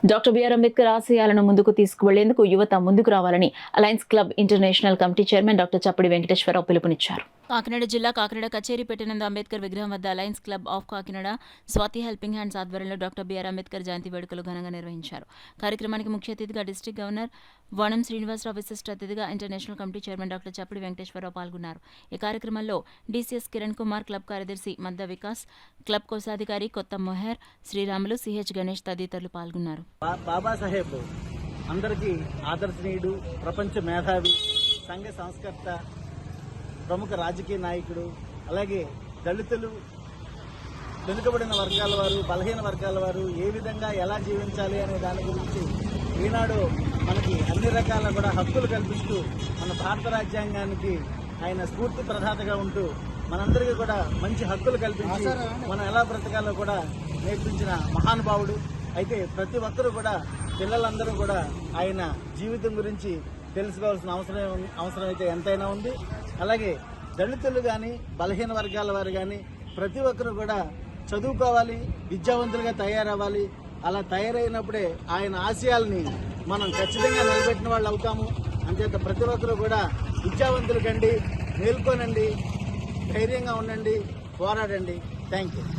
Doctor BR Ambedkar ఆశయాలను ముందుకు తీసుకువెళ్లేందుకు యువత ముందుకు రావాలని Alliance Club International committee chairman doctor Chappadi Venkateswara Rao పిలుపునిచ్చారు. కాకినాడ జిల్లా కాకినాడ కచేరీ పెట్టినందు అంబేద్కర్ విగ్రహం వద్ద Alliance Club of Kakinada Swathi helping hands ఆధ్వర్యంలో డాక్టర్ బిఆర్ అంబేద్కర్ జయంతి వేడుకలు ఘనంగా నిర్వహించారు. కార్యక్రమానికి ముఖ్య అతిథిగా డిస్ట్రిక్ట్ గవర్నర్ వనం శ్రీనివాసరావు, విశిష్ట అతిథిగా international committee chairman doctor Chappadi Venkateswararao పాల్గొన్నారు. ఈ కార్యక్రమంలో డీసీఎస్ కిరణ్ కుమార్, క్లబ్ కార్యదర్శి మద్ద వికాస్, క్లబ్ కోశాధికారి కొత్త మొహర్, శ్రీరాములు, సిహెచ్ గణేష్ తదితరులు పాల్గొన్నారు. బాబాసాహెబ్ అందరికీ ఆదర్శనీయుడు, ప్రపంచ మేధావి, సంఘ సంస్కర్త, ప్రముఖ రాజకీయ నాయకుడు. అలాగే దళితులు, వెనుకబడిన వర్గాల వారు, బలహీన వర్గాల వారు ఏ విధంగా ఎలా జీవించాలి అనే దాని గురించి ఈనాడు మనకి అన్ని రకాల కూడా హక్కులు కల్పిస్తూ మన భారత రాజ్యాంగానికి ఆయన స్ఫూర్తి ప్రదాతగా ఉంటూ మనందరికీ కూడా మంచి హక్కులు కల్పించి మనం ఎలా బ్రతకాలో కూడా నేర్పించిన మహానుభావుడు. అయితే ప్రతి ఒక్కరూ కూడా, పిల్లలందరూ కూడా ఆయన జీవితం గురించి తెలుసుకోవాల్సిన అవసరం అయితే ఎంతైనా ఉంది. అలాగే దళితులు కానీ, బలహీన వర్గాల వారు కానీ ప్రతి ఒక్కరు కూడా చదువుకోవాలి, విద్యావంతులుగా తయారవ్వాలి. అలా తయారైనప్పుడే ఆయన ఆశయాల్ని మనం ఖచ్చితంగా నిలబెట్టిన వాళ్ళు అవుతాము. అంచేత ప్రతి ఒక్కరు కూడా విద్యావంతులు కండి, మేల్కొనండి, ధైర్యంగా ఉండండి, పోరాడండి. Thank you.